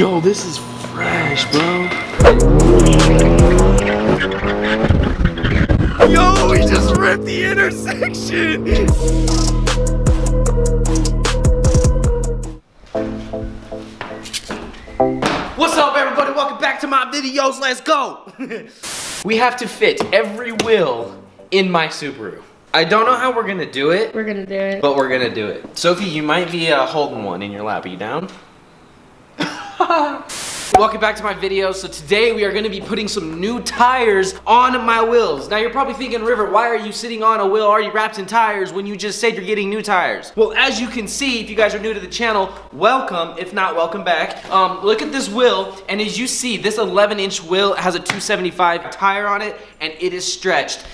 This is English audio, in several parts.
Yo, this is fresh, bro. Yo, he just ripped the intersection. What's up, everybody? Welcome back to my videos. Let's go. We have to fit every wheel in my Subaru. I don't know how we're gonna do it. We're gonna do it. But we're gonna do it. Sophie, you might be holding one in your lap. Are you down? Welcome back to my video. So today we are going to be putting some new tires on my wheels. Now you're probably thinking, River, why are you sitting on a wheel already wrapped in tires when you just said you're getting new tires? Well, as you can see, if you guys are new to the channel, welcome. If not, welcome back. Look at this wheel, and as you see, this 11-inch wheel has a 275 tire on it, and it is stretched.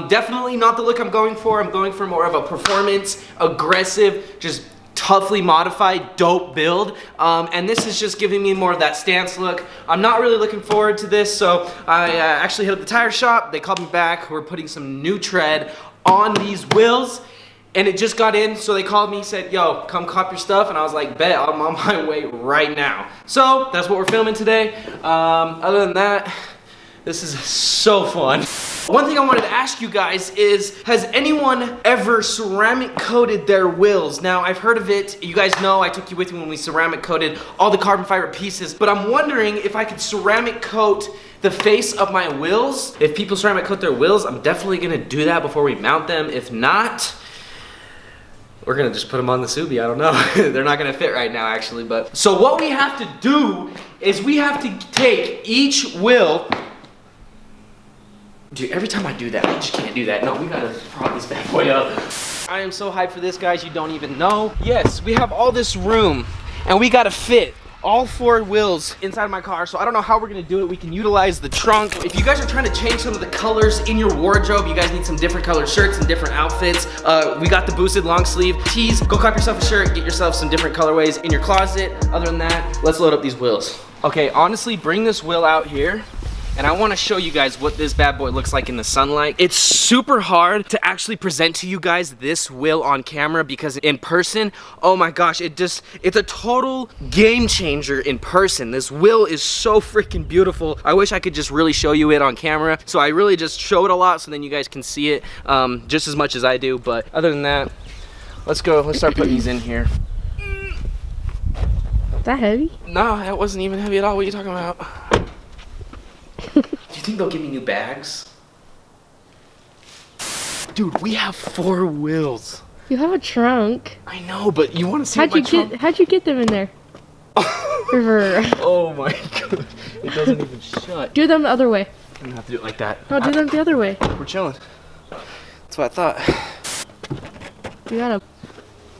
Definitely not the look I'm going for. I'm going for more of a performance, aggressive, just toughly modified, dope build, and this is just giving me more of that stance look. I'm not really looking forward to this, so I actually hit up the tire shop. They called me back. We're putting some new tread on these wheels, and it just got in, so they called me, said, yo, come cop your stuff, and I was like, bet, I'm on my way right now. So that's what we're filming today. Other than that, this is so fun. One thing I wanted to ask you guys is, has anyone ever ceramic coated their wheels? Now, I've heard of it. You guys know I took you with me when we ceramic coated all the carbon fiber pieces, but I'm wondering if I could ceramic coat the face of my wheels. If people ceramic coat their wheels, I'm definitely gonna do that before we mount them. If not, we're gonna just put them on the Subi, I don't know. They're not gonna fit right now, actually, but. So what we have to do is we have to take each wheel. Dude, every time I do that, I just can't do that. No, we gotta prop this bad boy up. I am so hyped for this, guys, you don't even know. Yes, we have all this room, and we gotta fit all 4 wheels inside of my car, so I don't know how we're gonna do it. We can utilize the trunk. If you guys are trying to change some of the colors in your wardrobe, you guys need some different colored shirts and different outfits, we got the boosted long sleeve tees. Go cop yourself a shirt, get yourself some different colorways in your closet. Other than that, let's load up these wheels. Okay, honestly, bring this wheel out here, and I want to show you guys what this bad boy looks like in the sunlight. It's super hard to actually present to you guys this wheel on camera, because in person, oh my gosh, it's a total game changer in person. This wheel is so freaking beautiful. I wish I could just really show you it on camera. So I really just show it a lot so then you guys can see it just as much as I do. But other than that, let's go. Let's start putting these in here. Is that heavy? No, that wasn't even heavy at all. What are you talking about? Do you think they'll give me new bags? Dude, we have 4 wheels. You have a trunk. I know, but you want to see my trunk? How'd you get them in there? River. Oh my god. It doesn't even shut. Do them the other way. I'm gonna have to do it like that. No, do them the other way. We're chilling. That's what I thought. You gotta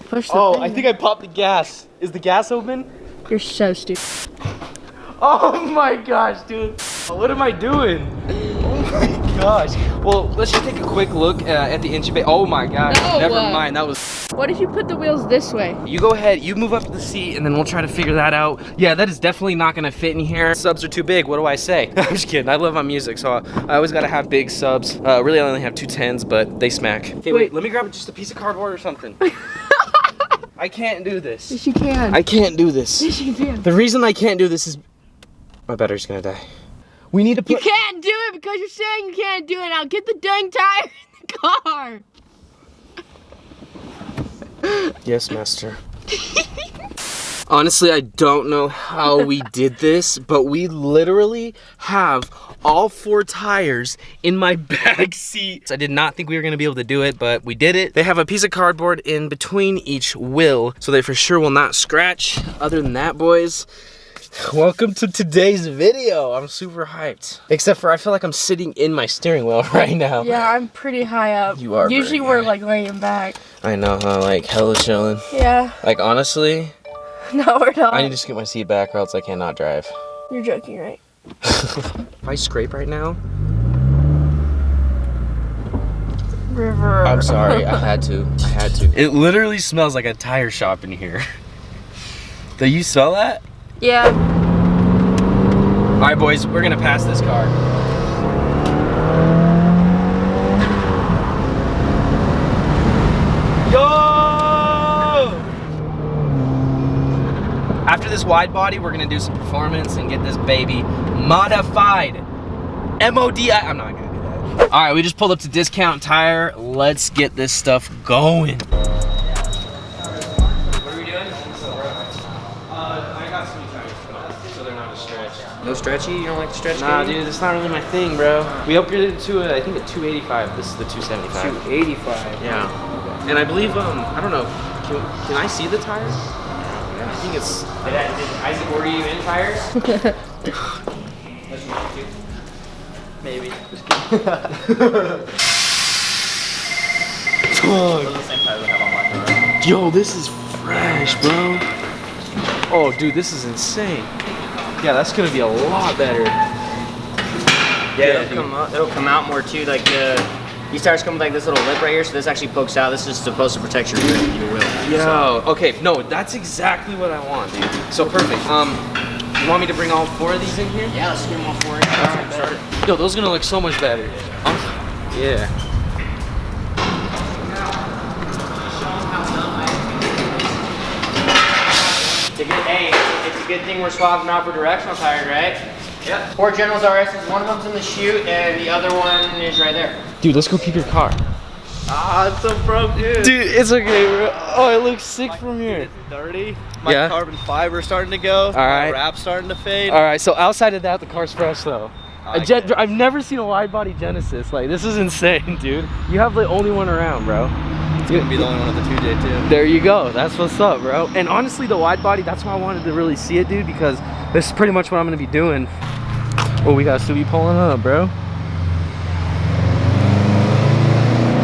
push the Oh, I think I popped the gas. Is the gas open? You're so stupid. Oh my gosh, dude. What am I doing? Oh my gosh. Well, let's just take a quick look at the inch bay. Oh my gosh. No. Never mind. That was. What if you put the wheels this way? You go ahead. You move up to the seat, and then we'll try to figure that out. Yeah, that is definitely not gonna fit in here. Subs are too big. What do I say? I'm just kidding. I love my music, so I always gotta have big subs. Really, I only have 2 10s, but they smack. Okay, wait. Let me grab just a piece of cardboard or something. I can't do this. Yes, you can. I can't do this. Yes, you can. The reason I can't do this is my battery's gonna die. We need to put. You can't do it because you're saying you can't do it. Now get the dang tire in the car. Yes, master. Honestly, I don't know how we did this, but we literally have all 4 tires in my back seat. I did not think we were gonna be able to do it, but we did it. They have a piece of cardboard in between each wheel, so they for sure will not scratch. Other than that, boys, welcome to today's video. I'm super hyped. Except for I feel like I'm sitting in my steering wheel right now. Yeah, I'm pretty high up. You are. Usually we're like laying back. I know, huh? Like hella chilling. Yeah. Like honestly, no, we're not. I need to just get my seat back or else I cannot drive. You're joking, right? If I scrape right now, River. I'm sorry, I had to. It literally smells like a tire shop in here. Do you smell that? Yeah. All right, boys, we're gonna pass this car. Yo! after this wide body, we're gonna do some performance and get this baby modified. M-O-D-I, I'm not gonna do that. All right, we just pulled up to Discount Tire. Let's get this stuff going. What are we doing? I got some tires, so they're not a stretch. No stretchy? You don't like the stretch? Nah, dude, that's not really my thing, bro. We upgraded to I think a 285. This is the 275. 285. Yeah. And I believe I don't know. Can I see the tires? I think it's. Did Isaac order you in tires? Maybe. Yo, this is fresh, bro. Oh, dude, this is insane. Yeah, that's gonna be a lot better. Yeah, it'll come out more too. Like these tires come with like this little lip right here, so this actually pokes out. This is supposed to protect your wheel. Yo, okay, no, that's exactly what I want, dude. So perfect. You want me to bring all 4 of these in here? Yeah, let's get them all 4 in. Alright, yo, those are gonna look so much better. Yeah. It's a good thing we're swapping out for directional tires, right? Yep. 4 Generals RSs, one of them's in the chute, and the other one is right there. Dude, let's go keep your car. Ah, it's so broken. Dude, it's okay, bro. Oh, it looks sick from here. It's dirty. My carbon fiber's starting to go. Alright. My wrap's starting to fade. Alright, so outside of that, the car's fresh though. I've never seen a wide body Genesis. Like, this is insane, dude. You have the only one around, bro. It's gonna be the only one with the 2J2. There you go. That's what's up, bro. And honestly, the wide body, that's why I wanted to really see it, dude, because this is pretty much what I'm gonna be doing. Oh, we got Subi pulling up, bro.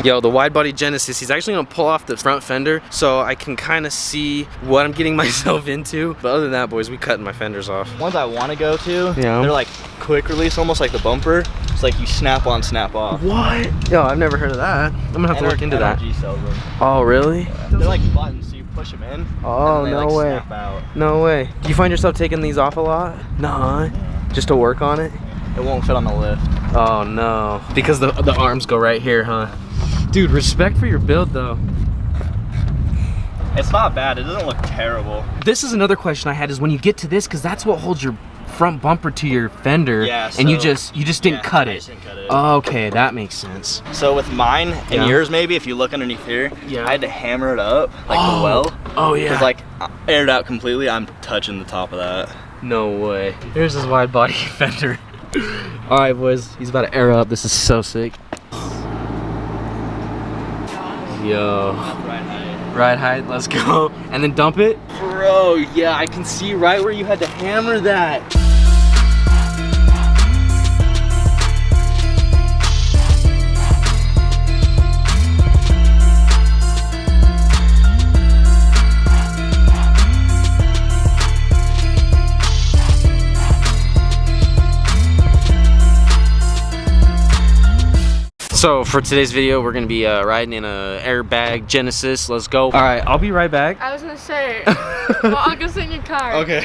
Yo, the wide body Genesis, he's actually gonna pull off the front fender so I can kind of see what I'm getting myself into. But other than that, boys, we cutting my fenders off. Ones I want to go to, Yeah. they're like quick release, almost like the bumper. It's like you snap on, snap off. What? Yo, I've never heard of that. I'm gonna have to look into that. NRG sells them. Oh, really? They're like buttons, so you push them in. Oh, and then they, no like, way. Snap out. No way. Do you find yourself taking these off a lot? Nah. Just to work on it? It won't fit on the lift. Oh, no. Because the arms go right here, huh? Dude, respect for your build, though. It's not bad. It doesn't look terrible. This is another question I had, is when you get to this, because that's what holds your front bumper to your fender, Yeah, and you so- just didn't cut I it. just didn't cut it. Okay, that makes sense. So with mine and Yeah. yours, maybe if you look underneath here, Yeah. I had to hammer it up like the well. Oh, yeah. Because like aired out completely, I'm touching the top of that. No way. Here's his wide body fender. All right, boys, he's about to air up. This is so sick. Yo. Ride height, let's go. And then dump it. Bro, yeah, I can see right where you had to hammer that. So for today's video, we're gonna be riding in a airbag Genesis. Let's go. All right, I'll be right back. I was gonna say, well, I'll go sit in your car. Okay.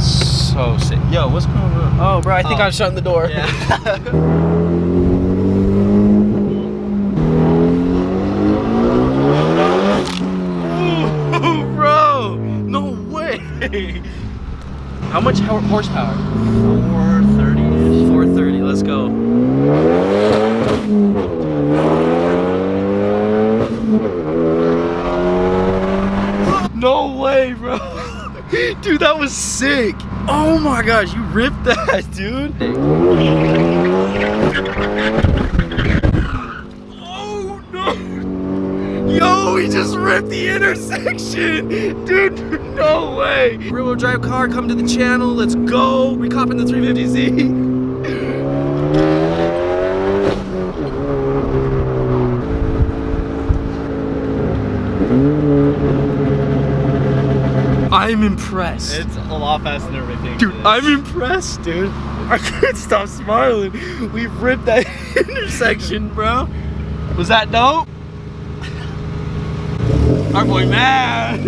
So sick. Yo, what's going on? Oh, bro, I think I'm shutting the door. Yeah. Bro, no way. How much horsepower? 430-ish. 430, let's go. No way, bro. Dude, that was sick. Oh my gosh, you ripped that, dude. Oh no. Yo, he just ripped the intersection. Dude, no way. Rear wheel drive car, come to the channel. Let's go. We copping the 350Z. I'm impressed. It's a lot faster than everything. Dude, I'm impressed, dude. I can't stop smiling. We ripped that intersection, bro. Was that dope? Our boy mad.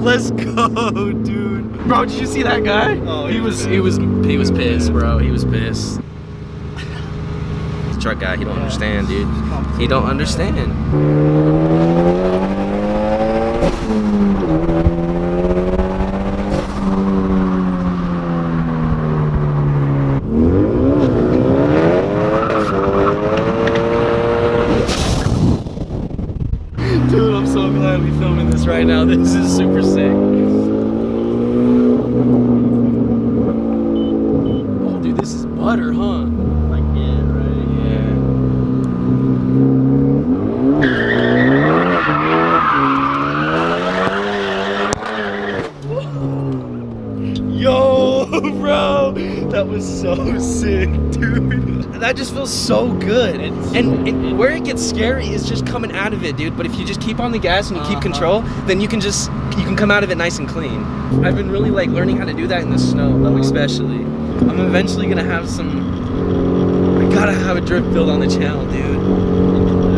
Let's go, dude. Bro, did you see that guy? Oh, he was pissed, bro. He was pissed. Truck guy, he don't understand, dude. He don't understand. Dude, I'm so glad we're filming this right now. This is super sick. Oh, dude, this is butter, huh? Like, yeah, right? Yo, bro, that was so sick, dude. That just feels so good. And where it gets scary is just coming out of it, dude. But if you just keep on the gas and you keep control, then you can come out of it nice and clean. I've been really like learning how to do that in the snow, though, especially. I'm eventually gonna have I gotta have a drift build on the channel, dude.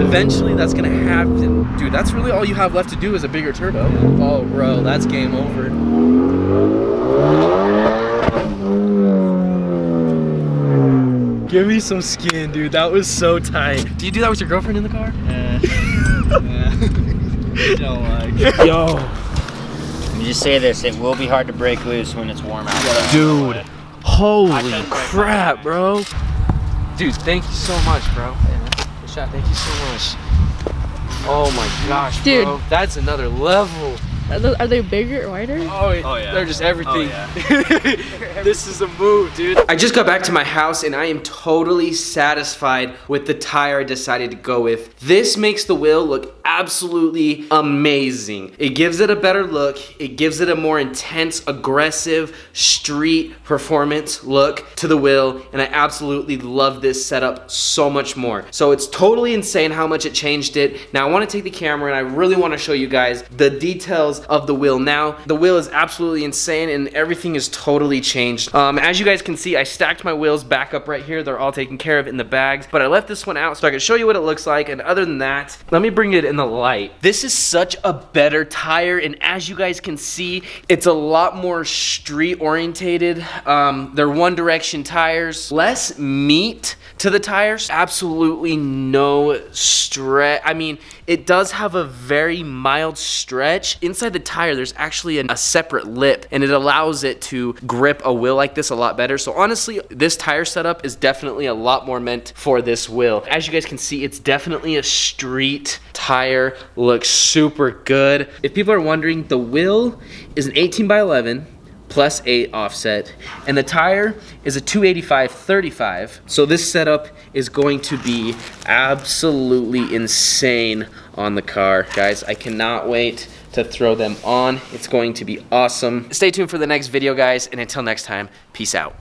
Eventually that's gonna happen. Dude, that's really all you have left to do is a bigger turbo. Oh, bro, that's game over. Give me some skin, dude. That was so tight. Do you do that with your girlfriend in the car? Yeah. Don't like. Yo. Let me just say this, it will be hard to break loose when it's warm out. Dude. Holy crap, bro. Dude, thank you so much, bro. Good shot. Thank you so much. Oh my gosh, Dude. bro. That's another level. Are they bigger or wider? Oh yeah. They're just everything. Oh, This is a move, dude. I just got back to my house and I am totally satisfied with the tire I decided to go with. This makes the wheel look absolutely amazing. It gives it a better look. It gives it a more intense, aggressive, street performance look to the wheel, and I absolutely love this setup so much more. So it's totally insane how much it changed it. Now I want to take the camera and I really want to show you guys the details of the wheel. Now the wheel is absolutely insane and everything is totally changed. As you guys can see, I stacked my wheels back up right here. They're all taken care of in the bags, but I left this one out so I could show you what it looks like. And other than that, let me bring it in the light. This is such a better tire, and as you guys can see, it's a lot more street orientated. They're one direction tires, less meat to the tires, absolutely no stretch. I mean, it does have a very mild stretch. Inside the tire, there's actually a separate lip, and it allows it to grip a wheel like this a lot better. So honestly, this tire setup is definitely a lot more meant for this wheel. As you guys can see, it's definitely a street tire, looks super good. If people are wondering, the wheel is an 18x11 plus 8 offset, and the tire is a 285/35. So this setup is going to be absolutely insane on the car, guys. I cannot wait to throw them on. It's going to be awesome. Stay tuned for the next video, guys, and until next time, peace out.